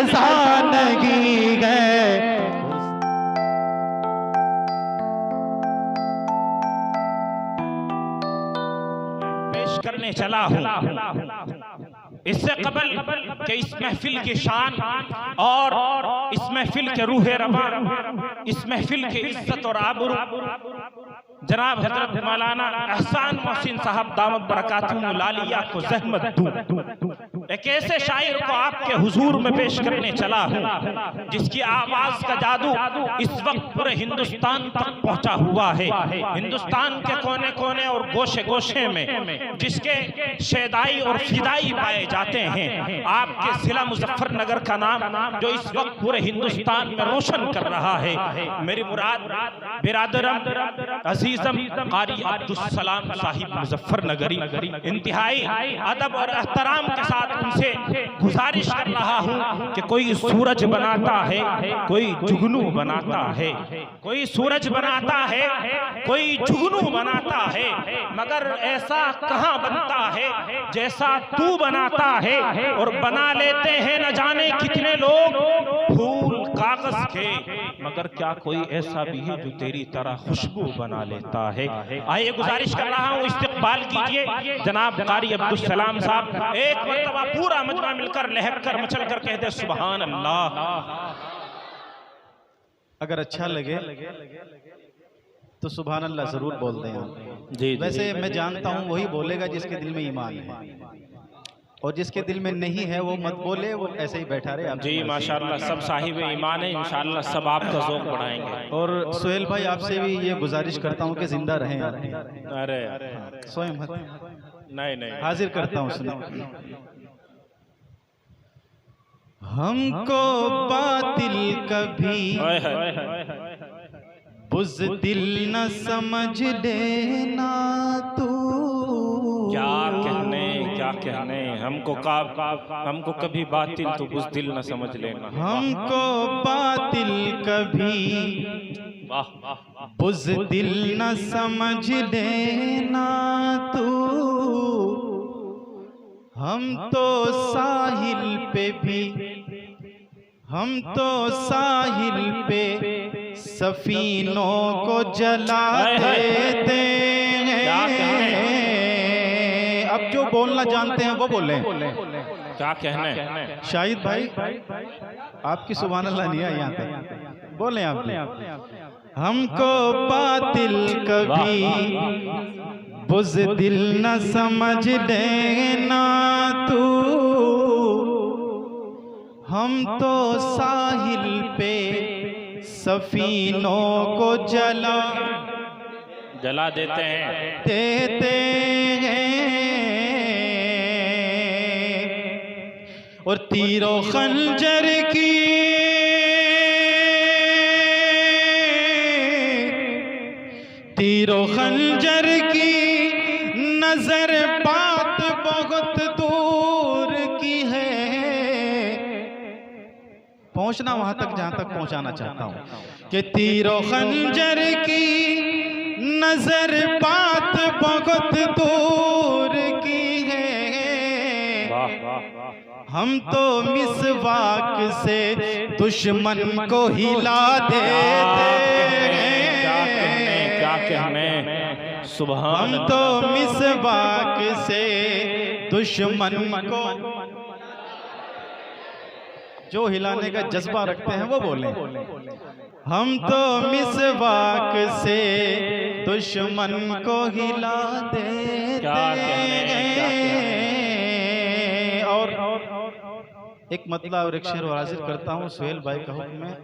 फसानगी है। पेश करने चला हूं इससे कबल कि इस महफिल की शान और इस महफिल के रूह रवा, इस महफिल के इज्जत और आबरू जनाब हजरत मौलाना एहसान मोहसिन साहब दामद बरकातुहुम लालिया को ज़हमत दूं, एक ऐसे शायर को आपके हुजूर में पेश करने चला हूं जिसकी आवाज का जादू इस वक्त पूरे हिंदुस्तान तक पहुंचा हुआ है। हिंदुस्तान के कोने कोने और गोशे गोशे में जिसके शेदाई और फिदाई पाए जाते हैं। आपके जिला मुजफ्फरनगर का नाम जो इस वक्त पूरे हिंदुस्तान में रोशन कर रहा है। मेरी मुराद बिरादरम अजीजम कारी अब्दुल सलाम साहिब मुजफ्फरनगरी इंतहाई अदब और एहतराम के साथ उनसे गुजारिश कर रहा हूं कि कोई सूरज बनाता है, कोई जुगनू बनाता है, कोई सूरज बनाता है, कोई जुगनू बनाता है, मगर ऐसा कहां बनता है जैसा तू बनाता है। और बना लेते हैं न जाने कितने लोग फूल कागज के, मगर क्या कोई ऐसा भी है जो तेरी तरह खुशबू बना लेता है। आइए गुजारिश कर रहा हूं, इस्तकबाल कीजिए जनाब कारी अब्दुल सलाम साहब। एक मर्तबा पूरा मजमा मिलकर लहक कर मचल कर कहते सुभान अल्लाह। अगर अच्छा लगे तो सुभान अल्लाह जरूर बोल दें आप। जी वैसे मैं जानता हूं वही बोलेगा जिसके दिल में ईमान है, और जिसके दिल में नहीं है वो मत बोले, वो ऐसे ही बैठा रहे। जी माशाअल्लाह, सब साहिब ईमान है, इंशाअल्लाह सब आपका ज़ौक़ बढ़ाएंगे। और सुहेल भाई आपसे भी ये गुजारिश करता हूँ कि जिंदा रहें। अरे स्वयं मत, नहीं हाजिर करता हूँ, सुनो। हमको बातिल कभी बुज़दिल न समझ लेना तू। क्या कहने हमको कभी बातिल तो बुज़दिल न समझ लेना। हमको बातिल कभी बुज़दिल न समझ लेना तू। हम तो साहिल पे सफीनों को जला देते हैं। अब जो बोलना जानते हैं वो बोले। क्या कहने शाहिद भाई, आपकी सुभान अल्लाह नहीं है यहाँ पे, बोले आप। हमको बातिल कभी बुज़दिल न समझ लेना तू। हम तो साहिल पे सफीनों को जला देते हैं और तीरों खंजर की नजर बात बहुत दूर की है। पहुंचना वहां तक जहां तक पहुंचाना चाहता हूं कि तीरों खंजर की नजर बात बहुत दूर की है। हम तो मिसवाक से दुश्मन को हिला देते हैं। क्या कहने सुभान। हम तो मिसवाक से दुश्मन को जो हिलाने का जज्बा रखते हैं वो बोले। हम तो मिसवाक से दुश्मन को हिला देते हैं। और एक मतलब और एक शेर हाजिर करता हूँ, सुहेल भाई का हुक्म है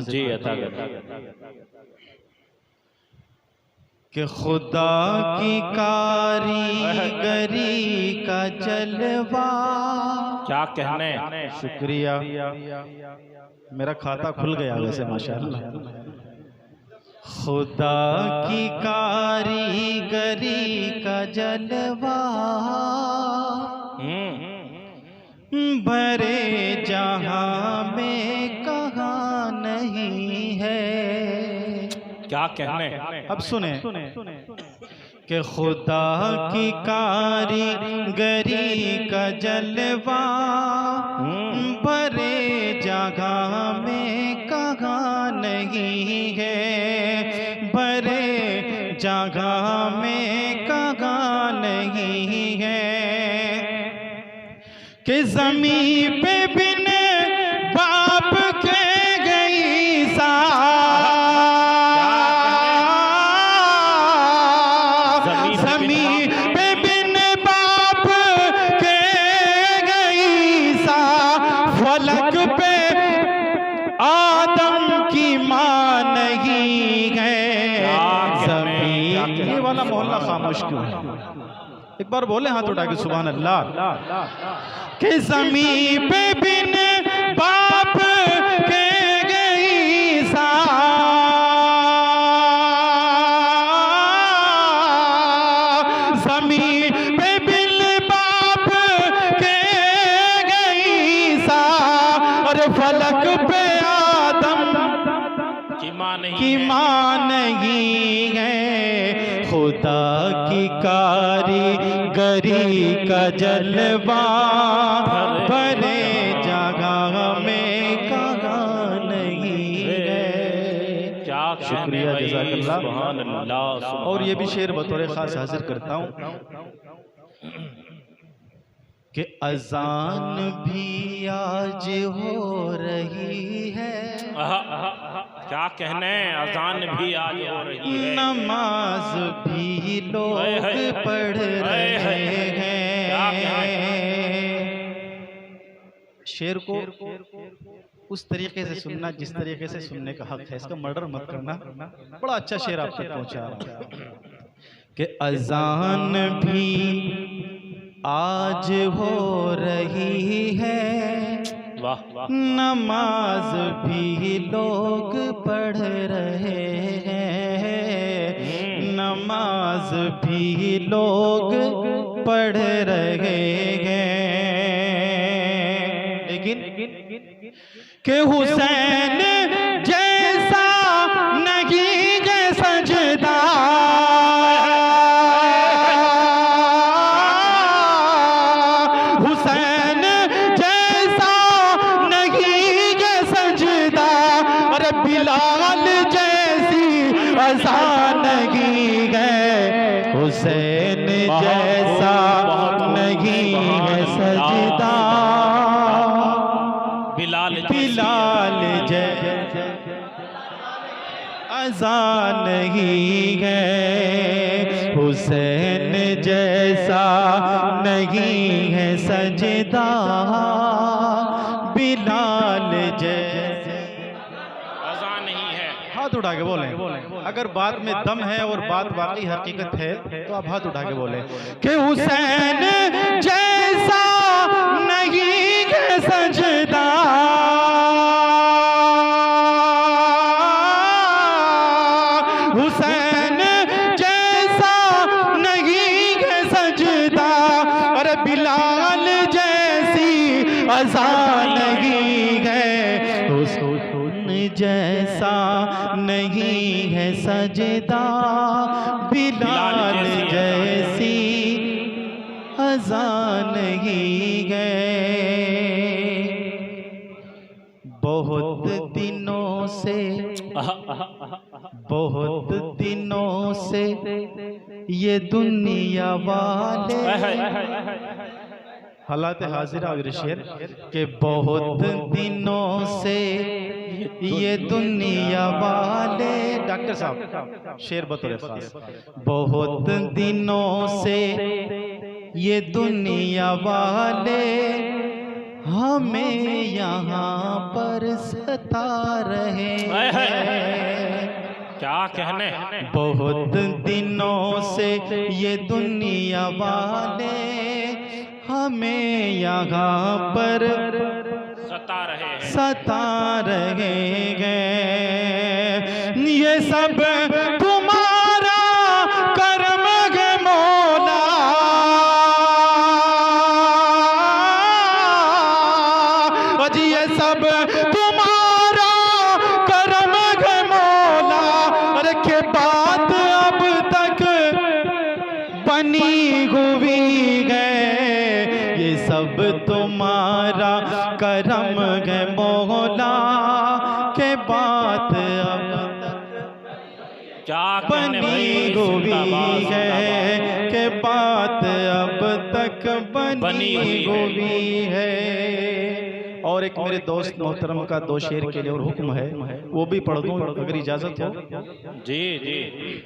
जी अता करता कि खुदा की कारीगरी का जलवा। क्या कहने शुक्रिया, मेरा खाता खुल गया वैसे माशाअल्लाह। खुदा की कारीगरी का जलवा भरे जहां में कहाँ नहीं है। क्या कहने। अब सुने कि खुदा की कारीगरी का जलवा भरे नहीं है, भरे जगह में कहाँ नहीं है, कि ज़मीन पे बिन बाप के गई सा, ज़मीन पे बिन बाप के गई सा, फलक पे आदम की माँ नहीं है, ज़मीन। ये वाला मोहल्ला खामोश क्यों है? एक बार बोले हाथ उठा के सुभान अल्लाह। कि ज़मीन पे बिन बाप के गई सा, ज़मीन पे बिन बाप के गई सा, और फलक पे आदम की माँ नहीं है, खुदा की कारीगरी का जलवा, भरे जगह में कहाँ नहीं है। शुक्रिया, जज़ाकल्लाह। और ये भी शेर बतौर खास हाजिर करता हूँ कि अजान भी आज हो रही है, क्या कहने, अजान भी आज हो रही है, नमाज भी लोग पढ़ रहे हैं। शेर को उस तरीके से सुनना जिस तरीके से सुनने का हक है, इसका मर्डर मत करना। बड़ा अच्छा शेर आप तक पहुंचा कि अजान भी आज हो रही है, नमाज भी लोग पढ़ रहे हैं, नमाज भी लोग पढ़ रहे हैं, लेकिन कि हुसैन जैसा नहीं है सजदा, हुसैन जैसा नहीं है सजदा, और बिलाल जैसी अज़ान नहीं है, हुसैन जैसा नहीं है सजदा, बिलाल जैसा अज़ान नहीं है, हुसैन जैसा नहीं है सजदा, बिलाल जैसा अज़ान नहीं है। हाथ उठा के बोलें, अगर बात में दम है और बात वाकई हकीकत है तो आप हाथ उठा के बोलें कि हुसैन जैसा नहीं है सजदा, हुसैन जैसा नहीं है सजदा, और बिलाल जैसी अज़ान नहीं है, हुसैन जैसा नहीं है सजदा, बिलाल जैसी अज़ान नहीं है। बहुत दिनों से ये दुनिया वाले, हालात हाजिरा और शेर के बहुत दिनों से ये दुनिया वाले, डॉक्टर साहब शेर बतौर खास, बहुत दिनों से ये दुनिया वाले हमें यहाँ पर सता रहे हैं, क्या कहने, बहुत दिनों से ये दुनिया वाले हमें यहाँ पर सता रहे हैं, ये सब तुम्हारा कर्म है मौला, और ये सब तुम्हारा कर्म है मौला, और के बात अब तक बनी हुई है, ये सब तुम्हारा करम है मौला, के बात अब क्या कहने बनी भाई, हुई जिंदाबाद, है कि बात अब तक बनी हुई है। और एक मेरे दोस्त मोहतरम का 2 शेर के लिए और हुक्म है, वो भी पढ़ दूं अगर इजाजत हो। जी जी।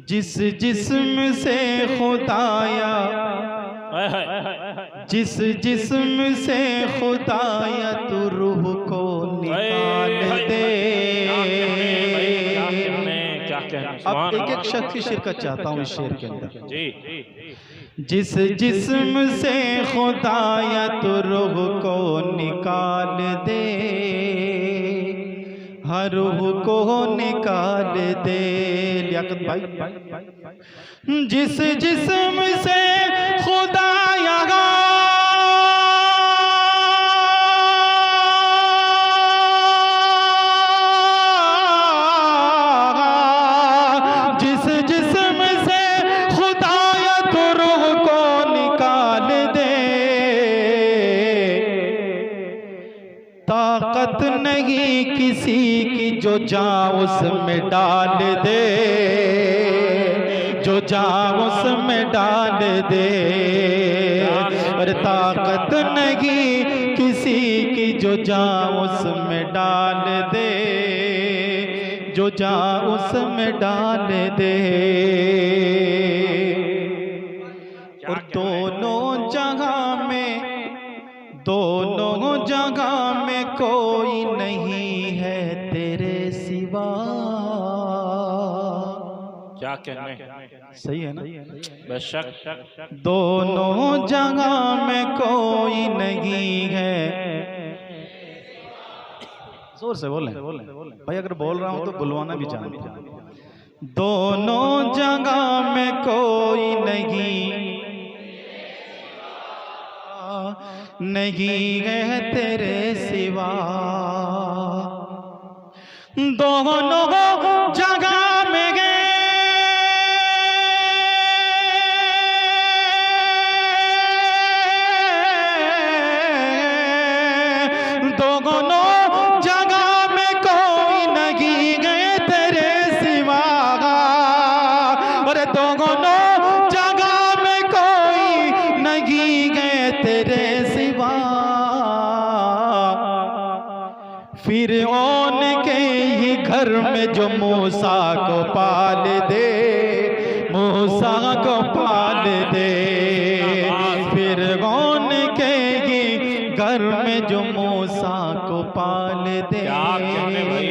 जिस जिस्म से खुदाया, जिस जिस्म से खुदाया तू रूह को निकाल दे। अब एक एक शख्स की शिरकत चाहता हूँ इस शेर के अंदर। जी। जिस जिस्म से खुदाया तू रूह को निकाल दे, हर रूह को निकाल दे। लियाकत भाई, जिस जिस्म से खुदाया ताकत नहीं किसी की जो जान उसमें डाल दे, जो जान उसमें डाल दे। और ताकत नहीं किसी की जो जान उसमें डाल दे, जो जान उसमें डाल दे। और दोनों जगह में, दोनों जगह में कोई नहीं है तेरे सिवा। क्या कहने, सही है ना? बेशक। दोनों जगह में कोई नहीं है। जोर से बोलें भाई, अगर बोल रहा हूं तो बुलवाना भी जानते हैं। दोनों जगह में कोई नहीं है तेरे सिवा। दोनों जगह में गए, दोनों जगह में कोई नहीं गए तेरे सिवा। और दोनों जगह में कोई नहीं गए तेरे सिवा। फिरऔन के ही घर में जो मूसा को पाल दे, मूसा को पाल दे। फिरऔन के ही घर में जो मूसा को पाल दे। क्या कहने भाई,